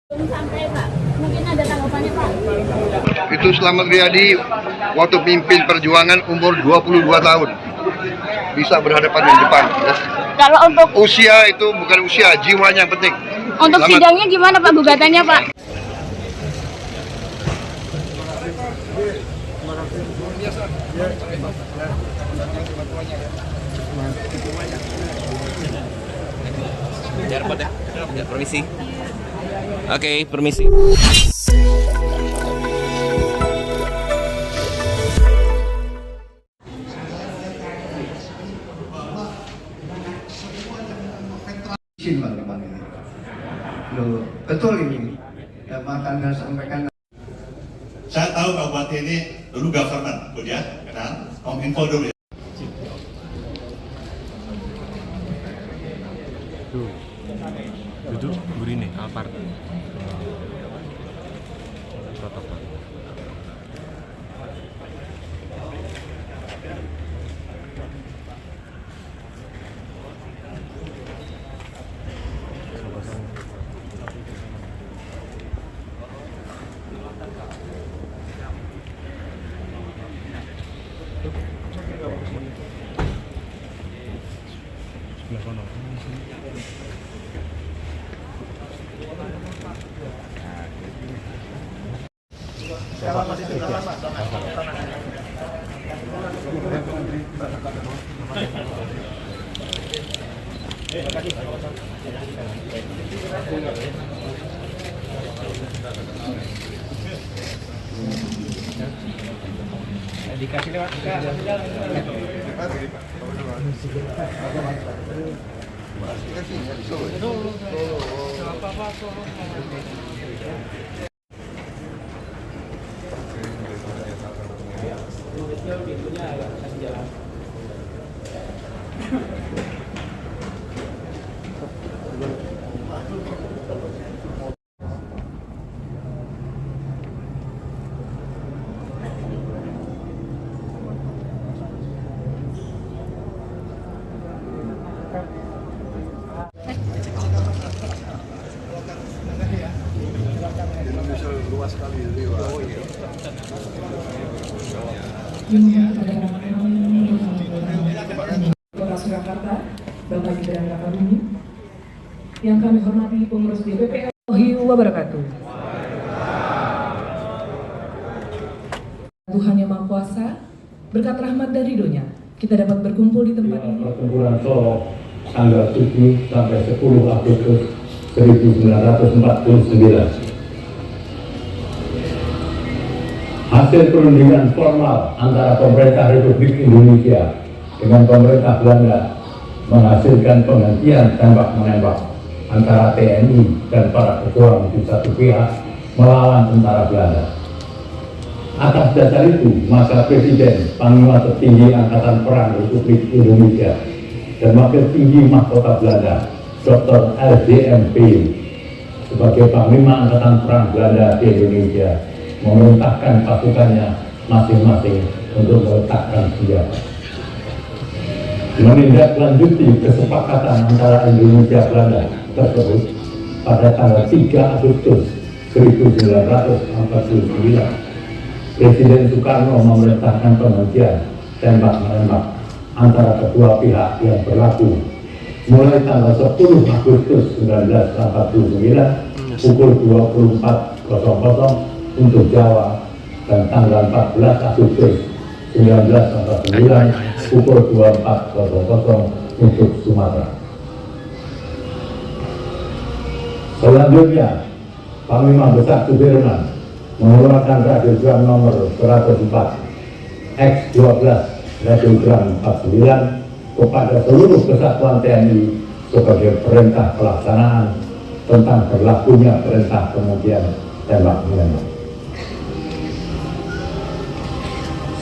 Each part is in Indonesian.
Sampai Pak, mungkin ada tanggapannya Pak. Itu Slamet Riyadi waktu pimpin perjuangan umur 22 tahun bisa berhadapan dengan Jepang. Kalau untuk Usia itu bukan usia, jiwanya yang penting. untuk sidangnya gimana Pak, gugatannya Pak? Ya, permisi. Oke, permisi. Izin Pak ini. Loh, betul ini. Ya, akan saya sampaikan. Saya tahu kabupaten ini dulu government, kemudian kenal Kominfo dulu ya. Duduk begini, Alphard. Protokol. Sebelah kono. Dikasih lewat Kota Surakarta, Bapak Gibran Rakabumi, yang kami hormati pengurus DPP wabarakatuh. Tuhan Yang Maha Kuasa, berkat rahmat dan ridhonya, kita dapat berkumpul di tempat ini. Pertempuran Solo tanggal 7 sampai 10 Agustus 1949. Hasil perundingan formal antara pemerintah Republik Indonesia dengan pemerintah Belanda menghasilkan penghentian tembak-menembak antara TNI dan para pejuang di satu pihak melawan tentara Belanda. Atas dasar itu, maka Presiden Panglima Tertinggi Angkatan Perang Republik Indonesia dan Wakil Tinggi Mahkota Belanda, Dr. LDMP, sebagai Panglima Angkatan Perang Belanda di Indonesia, memerintahkan pasukannya masing-masing untuk meletakkan senjata. Menindaklanjuti kesepakatan antara Indonesia Belanda tersebut pada tanggal 3 Agustus 1949, Presiden Soekarno memerintahkan penghentian tembak-menembak antara kedua pihak yang berlaku mulai tanggal 10 Agustus 1949 pukul 24.00 untuk Jawa dan tanggal 14 Agustus 1949 pukul 24.00 untuk Sumatera. Selanjutnya, Panglima Besar Sudirman mengeluarkan radiogram nomor 104 X12 radiogram 49 kepada seluruh kesatuan TNI sebagai perintah pelaksanaan tentang berlakunya perintah penghentian tembak-menembak.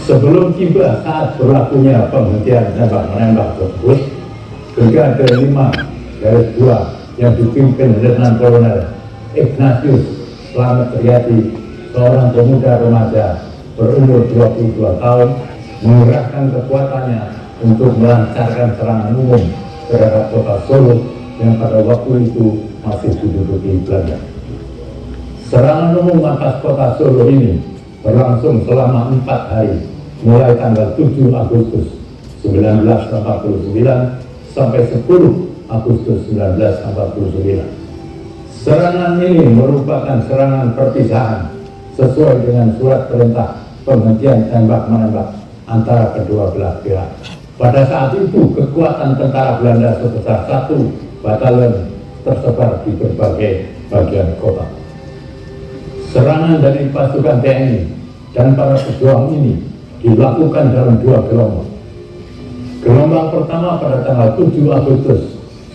Sebelum tiba saat berlakunya penghentian tembak-menembak tersebut, Brigade 5 Garis 2 yang dipimpin Letnan Kolonel Ignatius Slamet Riyadi, seorang pemuda remaja berumur 22 tahun, mengerahkan kekuatannya untuk melancarkan serangan umum terhadap kota Solo yang pada waktu itu masih diduduki Belanda. Serangan umum atas kota Solo ini berlangsung selama 4 hari, mulai tanggal 7 Agustus 1949 sampai 10 Agustus 1949. Serangan ini merupakan serangan perpisahan sesuai dengan surat perintah penghentian tembak-menembak antara kedua belah pihak. Pada saat itu, kekuatan tentara Belanda sebesar 1 batalion tersebar di berbagai bagian kota. Serangan dari pasukan TNI dan para pejuang ini dilakukan dalam 2 gelombang. Gelombang pertama pada tanggal 7 Agustus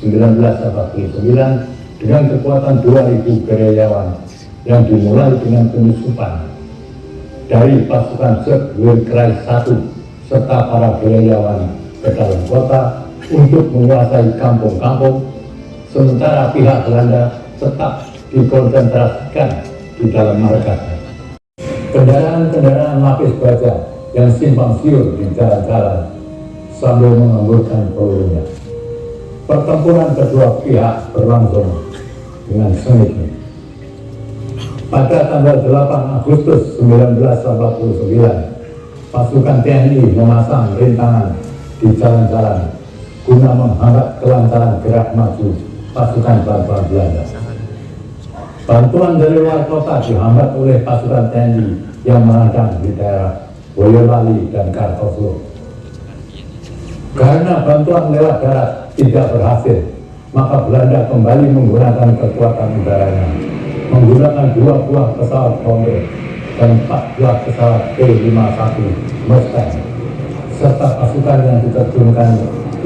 1949 dengan kekuatan 2.000 gerilyawan yang dimulai dengan penyusupan dari pasukan Sekwerkreis 1 serta para gerilyawan ke dalam kota untuk menguasai kampung-kampung, sementara pihak Belanda tetap dikonsentrasikan di dalam markasnya. Kendaraan-kendaraan lapis baja yang simpang siur di jalan-jalan sambil mengemburkan pelurunya. Pertempuran kedua pihak berlangsung dengan sengit. Pada tanggal 8 Agustus 1949, pasukan TNI memasang rintangan di jalan-jalan guna menghambat kelancaran gerak maju pasukan bantuan Belanda. Bantuan dari luar kota dihambat oleh pasukan TNI yang menghadang di daerah Boyolali dan Kartosuro. Karena bantuan lewat darat tidak berhasil, maka Belanda kembali menggunakan kekuatan udaranya, menggunakan 2 buah pesawat bomber dan 4 buah pesawat P-51 Mustang, serta pasukan yang diterjunkan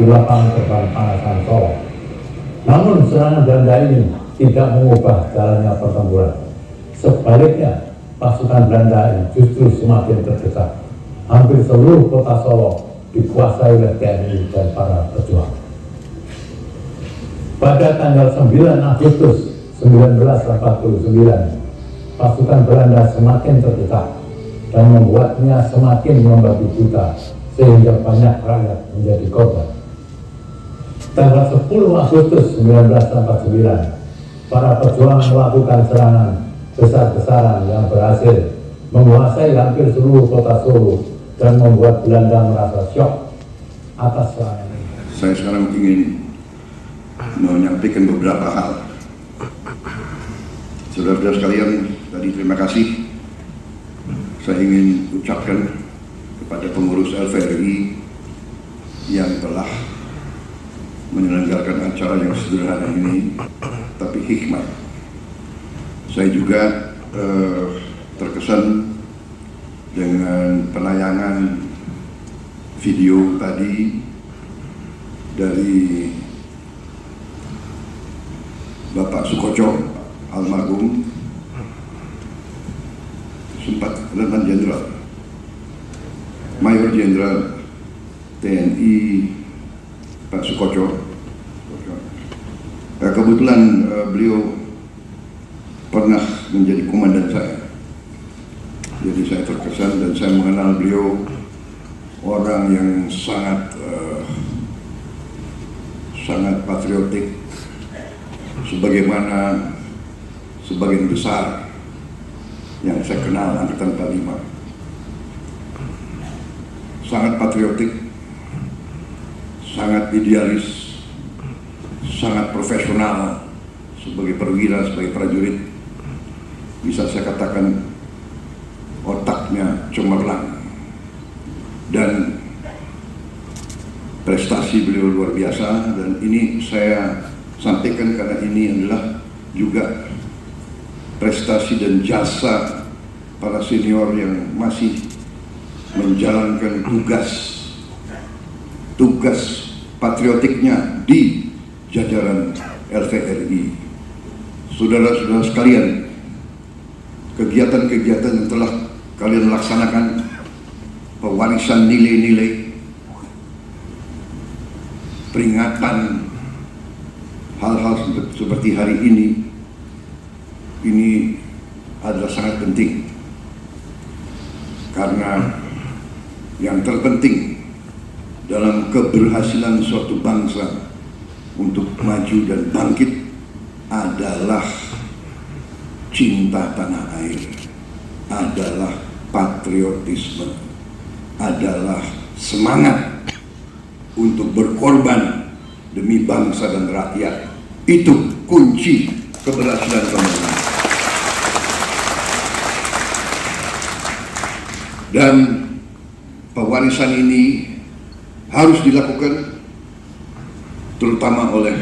di lapangan terbang Panasan Solo. Namun serangan Belanda ini tidak mengubah jalannya pertempuran. Sebaliknya, pasukan Belanda justru semakin terdesak. Hampir seluruh kota Solo dikuasai oleh TNI dan para pejuang. Pada tanggal 9 Agustus 1949, pasukan Belanda semakin terdesak dan membuatnya semakin membabi buta sehingga banyak rakyat menjadi korban. Tanggal 10 Agustus 1949, para pejuang melakukan serangan besar-besaran yang berhasil menguasai hampir seluruh kota Solo dan membuat Belanda merasa syok atas serangan ini. Saya sekarang ingin menyampaikan beberapa hal. Saudara-saudara sekalian, tadi terima kasih saya ingin ucapkan kepada pengurus LVRI yang telah menyelenggarakan acara yang sederhana ini, tapi hikmat. Saya juga terkesan dengan penayangan video tadi dari Bapak Sukoco almarhum, sempat Letnan Jenderal, Mayor Jenderal TNI Pak Sukoco. Kebetulan beliau pernah menjadi komandan saya, jadi saya terkesan dan saya mengenal beliau orang yang sangat patriotik, sebagaimana sebagian besar yang saya kenal Angkatan 45. Sangat patriotik, sangat idealis, sangat profesional sebagai perwira, sebagai prajurit. Bisa saya katakan otaknya cemerlang dan prestasi beliau luar biasa, dan ini saya sampaikan karena ini adalah juga prestasi dan jasa para senior yang masih menjalankan tugas patriotiknya di jajaran LVRI. Saudara-saudara sekalian, kegiatan-kegiatan yang telah kalian laksanakan, pewarisan nilai-nilai, peringatan hal-hal seperti hari ini adalah sangat penting, karena yang terpenting dalam keberhasilan suatu bangsa untuk maju dan bangkit adalah cinta tanah air, adalah patriotisme, adalah semangat untuk berkorban demi bangsa dan rakyat. Itu kunci keberhasilan pembangunan. Dan pewarisan ini harus dilakukan terutama oleh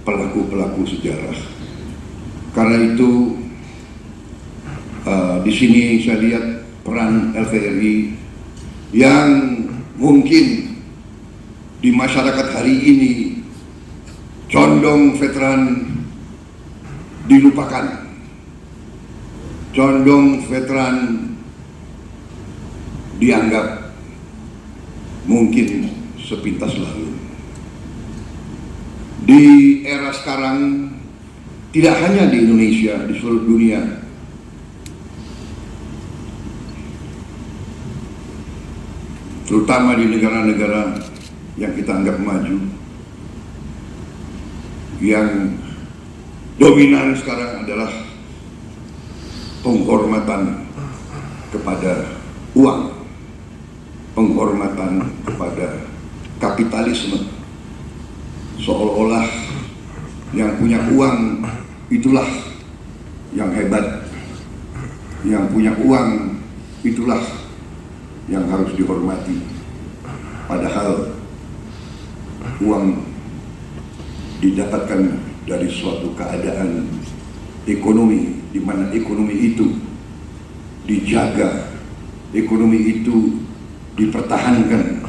pelaku-pelaku sejarah. Karena itu di sini saya lihat peran LVRI yang mungkin di masyarakat hari ini condong veteran dilupakan, condong veteran dianggap mungkin sepintas lalu. Di era sekarang, tidak hanya di Indonesia, di seluruh dunia, terutama di negara-negara yang kita anggap maju, yang dominan sekarang adalah penghormatan kepada uang, penghormatan kepada kapitalisme, seolah-olah yang punya uang itulah yang hebat, yang punya uang itulah yang harus dihormati. Padahal uang didapatkan dari suatu keadaan ekonomi di mana ekonomi itu dijaga, ekonomi itu dipertahankan,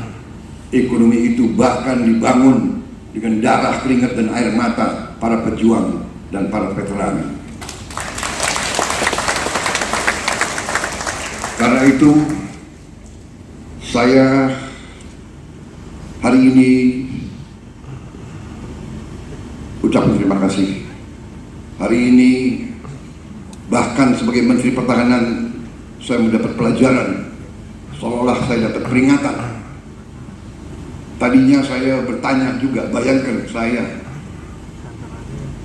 ekonomi itu bahkan dibangun dengan darah, keringat, dan air mata para pejuang dan para veteran. Karena itu saya hari ini ucapkan terima kasih. Hari ini bahkan sebagai Menteri Pertahanan saya mendapat pelajaran, seolah saya dapat peringatan. Tadinya saya bertanya juga, bayangkan saya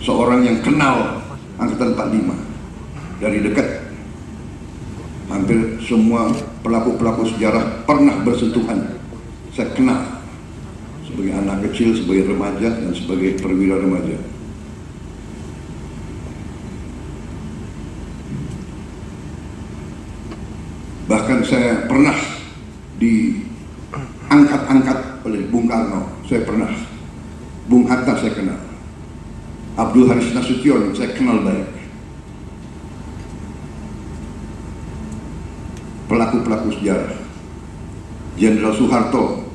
seorang yang kenal Angkatan 45 dari dekat. Hampir semua pelaku-pelaku sejarah pernah bersentuhan. Saya kenal sebagai anak kecil, sebagai remaja, dan sebagai perwira remaja. Bahkan saya pernah diangkat-angkat oleh Bung Karno, saya pernah. Bung Hatta saya kenal. Abdul Haris Nasution saya kenal baik. Pelaku-pelaku sejarah, Jenderal Soeharto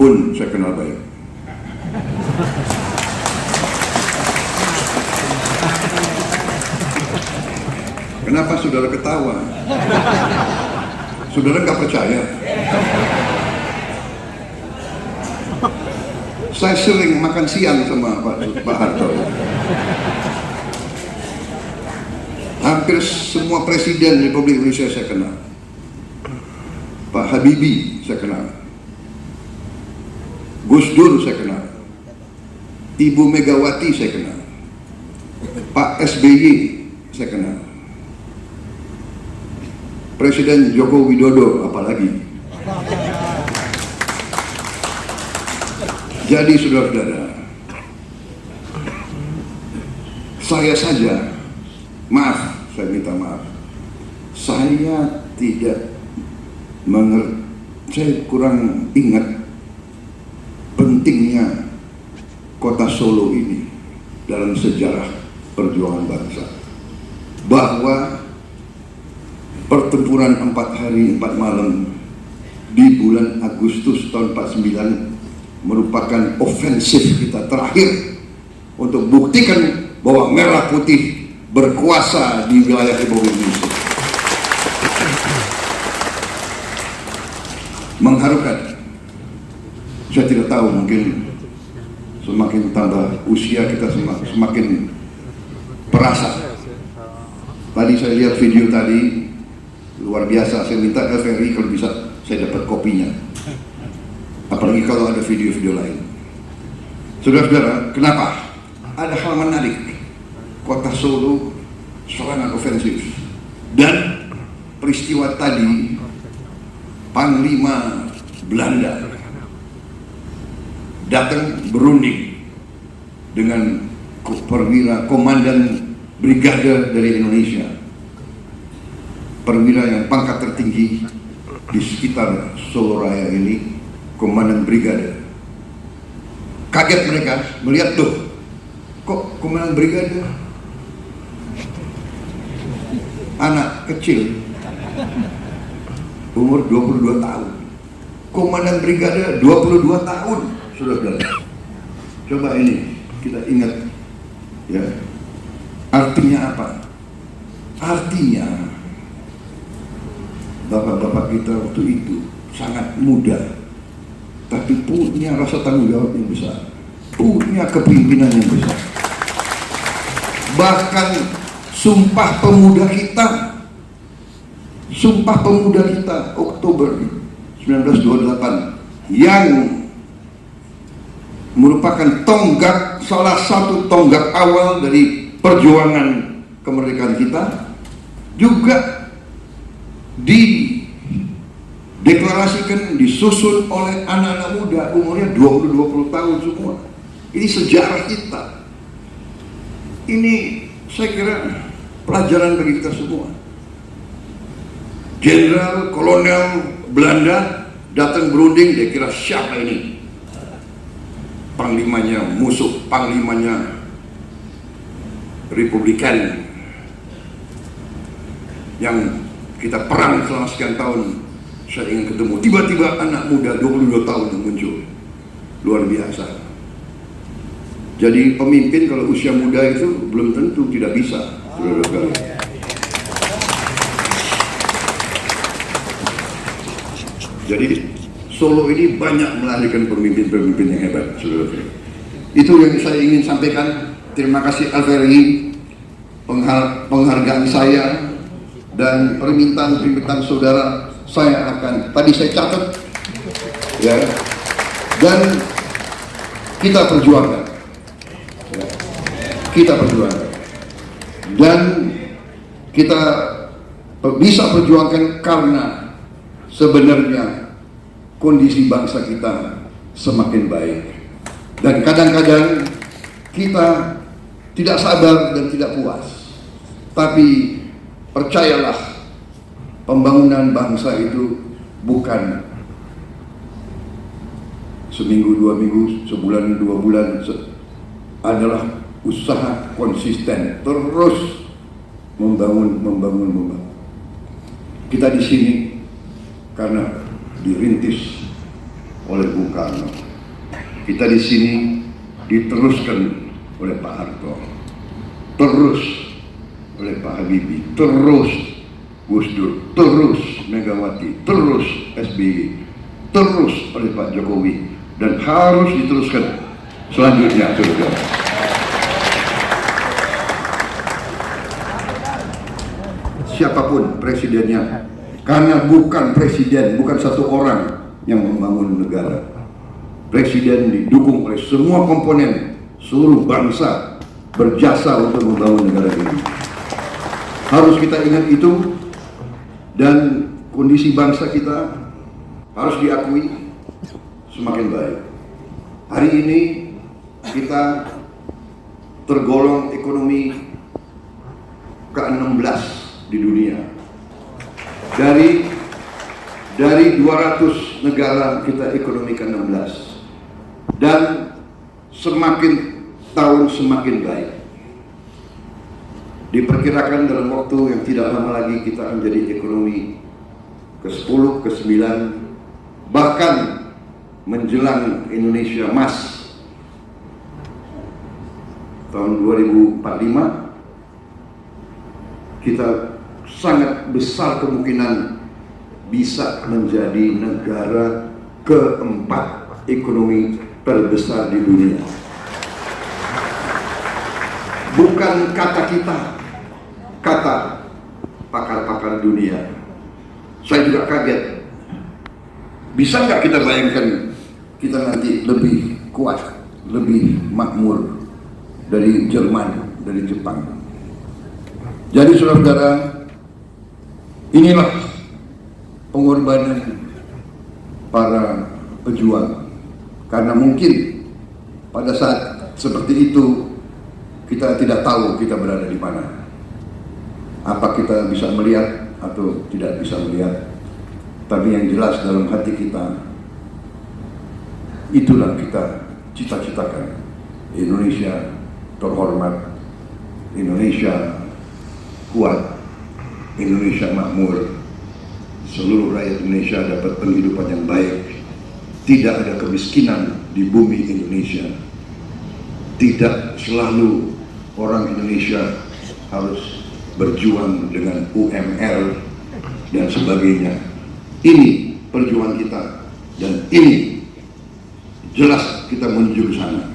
pun saya kenal baik. Kenapa saudara ketawa? Saudara nggak percaya? Saya sering makan siang sama Pak Harto. Hampir semua presiden Republik Indonesia saya kenal. Pak Habibie saya kenal. Gus Dur saya kenal. Ibu Megawati saya kenal. Pak SBY saya kenal. Presiden Joko Widodo apalagi. Jadi saudara-saudara, saya saja, maaf, saya minta maaf, saya tidak mengerti, saya kurang ingat pentingnya kota Solo ini dalam sejarah perjuangan bangsa. Bahwa pertempuran 4 hari 4 malam di bulan Agustus tahun 49 merupakan ofensif kita terakhir untuk buktikan bahwa merah putih berkuasa di wilayah Republik Indonesia. Mengharukan. Saya tidak tahu, mungkin semakin tambah usia kita semakin perasa. Tadi saya lihat video tadi, luar biasa. Saya minta LVRI kalau bisa saya dapat kopinya. Apalagi kalau ada video-video lain. Saudara-saudara, kenapa? Ada hal menarik. Kota Solo serangan ofensif. Dan peristiwa tadi, Panglima Belanda datang berunding dengan perwira komandan brigade dari Indonesia, perwira yang pangkat tertinggi di sekitar Solo Raya ini, komandan brigade. Kaget mereka melihat, tuh, kok komandan brigade anak kecil umur 22 tahun, komandan brigade 22 tahun, saudara-saudara. Coba ini kita ingat, ya, artinya apa? Artinya bapak-bapak kita waktu itu sangat muda, tapi punya rasa tanggung jawab yang besar, punya kepemimpinan yang besar. Bahkan Sumpah Pemuda kita Oktober 1928 yang merupakan tonggak, salah satu tonggak awal dari perjuangan kemerdekaan kita, juga dideklarasikan, disusun oleh anak-anak muda umurnya 20 tahun semua. Ini sejarah kita. Ini saya kira pelajaran bagi kita semua. Jenderal Kolonel Belanda datang berunding, dia kira siapa ini? Panglimanya musuh, panglimanya Republikan yang kita perang selama sekian tahun. Saya ingin ketemu, tiba-tiba anak muda 22 tahun yang muncul, luar biasa. Jadi pemimpin kalau usia muda itu belum tentu tidak bisa, saudara-saudara. Jadi Solo ini banyak melahirkan pemimpin-pemimpin yang hebat, saudara-saudara. Itu yang saya ingin sampaikan. Terima kasih Alveri, penghargaan saya dan permintaan saudara saya akan, tadi saya catat, ya, dan kita perjuangkan. Kita perjuangkan dan kita bisa perjuangkan karena sebenarnya kondisi bangsa kita semakin baik, dan kadang-kadang kita tidak sabar dan tidak puas, tapi percayalah, pembangunan bangsa itu bukan seminggu, 2 minggu, sebulan, 2 bulan, adalah usaha konsisten, terus membangun. Kita di sini karena dirintis oleh Bung Karno. Kita di sini diteruskan oleh Pak Harto, terus oleh Pak Habibie, terus Gus Dur, terus Megawati, terus SBY, terus oleh Pak Jokowi, dan harus diteruskan selanjutnya, saudara. Siapapun presidennya, karena bukan presiden, bukan satu orang yang membangun negara. Presiden didukung oleh semua komponen, seluruh bangsa berjasa untuk membangun negara ini. Harus kita ingat itu, dan kondisi bangsa kita harus diakui semakin baik. Hari ini kita tergolong ekonomi ke-16 di dunia. Dari 200 negara kita ekonomi ke-16, dan semakin tahun semakin baik. Diperkirakan dalam waktu yang tidak lama lagi kita akan menjadi ekonomi ke-10, ke-9, bahkan menjelang Indonesia Emas tahun 2045, kita sangat besar kemungkinan bisa menjadi negara keempat ekonomi terbesar di dunia. Bukan kata kita, kata pakar-pakar dunia. Saya juga kaget. Bisa nggak kita bayangkan kita nanti lebih kuat, lebih makmur dari Jerman, dari Jepang? Jadi saudara-saudara, inilah pengorbanan para pejuang. Karena mungkin pada saat seperti itu kita tidak tahu kita berada di mana. Apa kita bisa melihat atau tidak bisa melihat. Tapi yang jelas dalam hati kita, itulah kita cita-citakan. Indonesia terhormat, Indonesia kuat, Indonesia makmur, seluruh rakyat Indonesia dapat penghidupan yang baik, tidak ada kemiskinan di bumi Indonesia, tidak selalu orang Indonesia harus berjuang dengan UMR dan sebagainya. Ini perjuangan kita dan ini jelas kita menuju ke sana.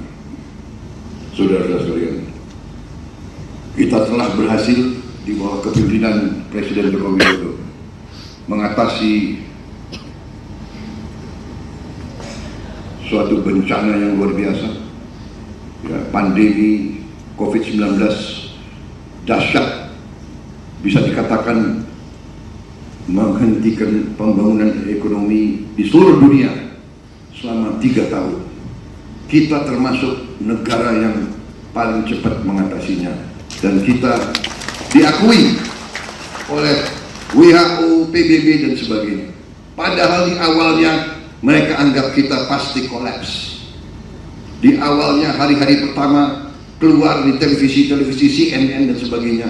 Saudara-saudara sekalian, kita telah berhasil di bawah kepemimpinan Presiden Joko Widodo mengatasi suatu bencana yang luar biasa, ya, pandemi COVID-19 dahsyat, bisa dikatakan menghentikan pembangunan ekonomi di seluruh dunia selama 3 tahun. Kita termasuk negara yang paling cepat mengatasinya, dan kita diakui oleh WHO, PBB dan sebagainya. Padahal di awalnya mereka anggap kita pasti kolaps. Di awalnya hari-hari pertama keluar di televisi CNN dan sebagainya,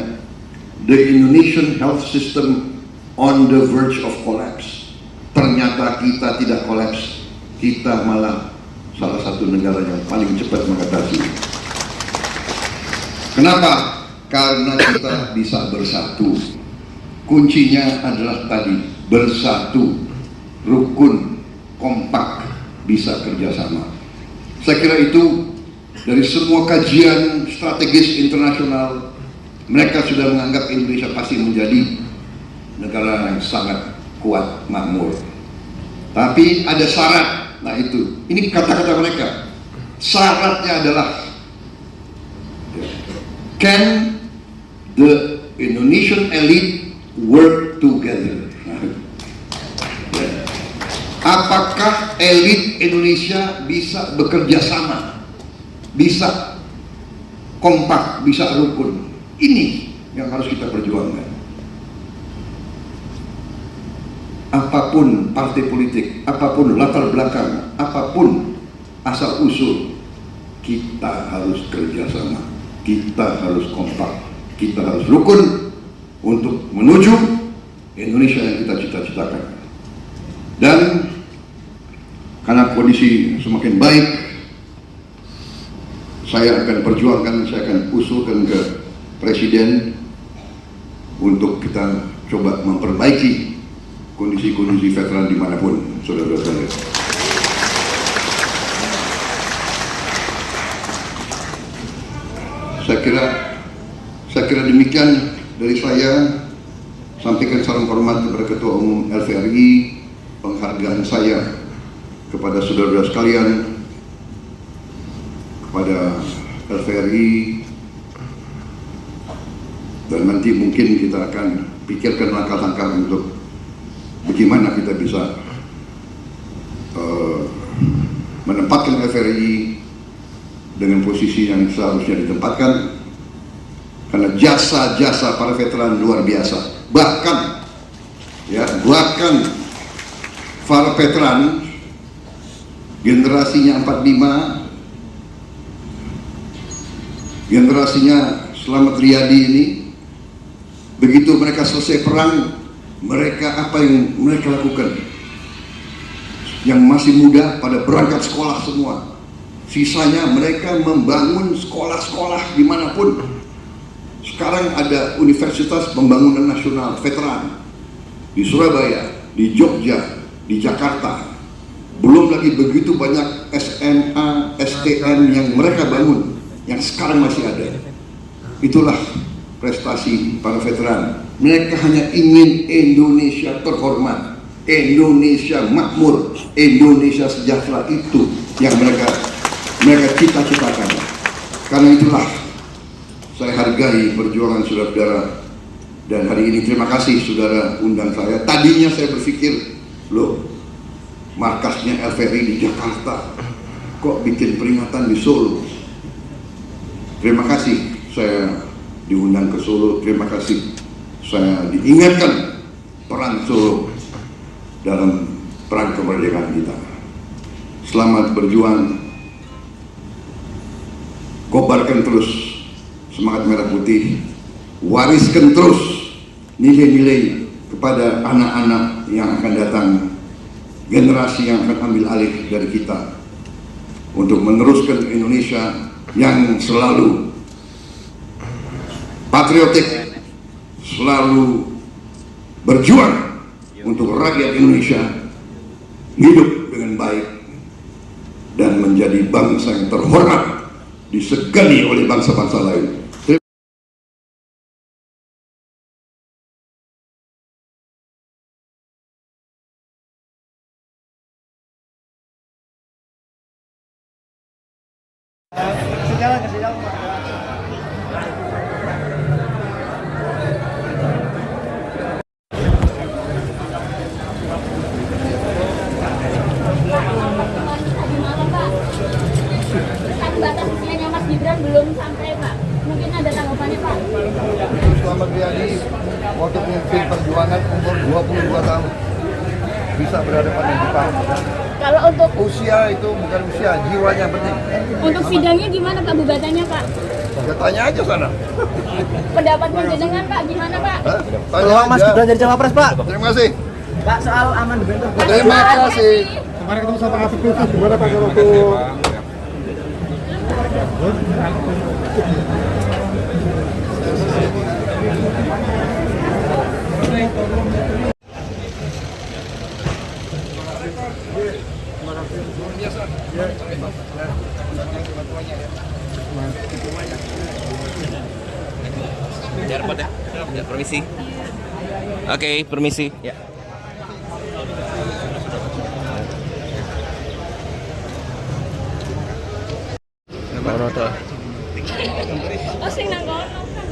the Indonesian health system on the verge of collapse. Ternyata kita tidak kolaps, kita malah salah satu negara yang paling cepat mengatasi. Kenapa? Karena kita bisa bersatu. Kuncinya adalah tadi, bersatu, rukun, kompak, bisa kerjasama. Saya kira itu dari semua kajian strategis internasional, mereka sudah menganggap Indonesia pasti menjadi negara yang sangat kuat, makmur. Tapi ada syarat. Nah itu, ini kata-kata mereka. Syaratnya adalah, can the Indonesian elite work together? Apakah elit Indonesia bisa bekerja sama, bisa kompak, bisa rukun? Ini yang harus kita perjuangkan. Apapun partai politik, apapun latar belakang, apapun asal usul, kita harus kerjasama, kita harus kompak, kita harus rukun untuk menuju Indonesia yang kita cita-citakan. Dan karena kondisi semakin baik, saya akan perjuangkan, saya akan usulkan ke Presiden untuk kita coba memperbaiki kondisi-kondisi veteran dimanapun, saudara-saudara. Saya kira demikian dari saya. Sampaikan salam hormat kepada Ketua Umum LVRI, penghargaan saya kepada saudara-saudara sekalian, kepada LVRI, dan nanti mungkin kita akan pikirkan langkah-langkah untuk bagaimana kita bisa menempatkan LVRI dengan posisi yang seharusnya ditempatkan, karena jasa-jasa para veteran luar biasa. Bahkan para veteran generasinya 45, generasinya Slamet Riyadi ini, begitu mereka selesai perang, mereka apa yang mereka lakukan? Yang masih muda pada berangkat sekolah semua. Sisanya mereka membangun sekolah-sekolah dimanapun. Sekarang ada Universitas Pembangunan Nasional Veteran di Surabaya, di Jogja, di Jakarta. Belum lagi begitu banyak SMA, STN yang mereka bangun, yang sekarang masih ada. Itulah prestasi para veteran. Mereka hanya ingin Indonesia terhormat, Indonesia makmur, Indonesia sejahtera. Itu yang mereka cita-citakan. Karena itulah saya hargai perjuangan saudara-saudara Dan hari ini terima kasih saudara undang saya. Tadinya saya berpikir, loh, markasnya LVRI di Jakarta, kok bikin peringatan di Solo. Terima kasih saya diundang ke Solo. Terima kasih saya diingatkan peran Solo dalam perang kemerdekaan kita. Selamat berjuang, kobarkan terus semangat merah putih, wariskan terus nilai-nilai kepada anak-anak yang akan datang, generasi yang akan ambil alih dari kita, untuk meneruskan Indonesia yang selalu patriotik, selalu berjuang untuk rakyat Indonesia hidup dengan baik dan menjadi bangsa yang terhormat, disegani oleh bangsa-bangsa lain. Batas usianya Mas Gibran belum sampai, Pak. Mungkin ada tanggapannya, Pak. Selamat Riyadi waktu pemimpin perjuangan umur 22 tahun bisa berhadapan dengan Jepang. Kalau untuk Usia itu bukan usia, jiwanya penting. untuk sidangnya gimana, Pak, gugatannya, Pak? Ya tanya aja sana. Pendapatnya jenengan, Pak, gimana, Pak? Peluang Mas Gibran jadi cawapres, Pak. Terima kasih. Pak, soal amandemen Terima kasih. Kemarin ketemu sama Afif Lutfi, gimana Pak waktu Biar pada. Ya, permisi. Oke, permisi. Ya. Oh, sing nang kono.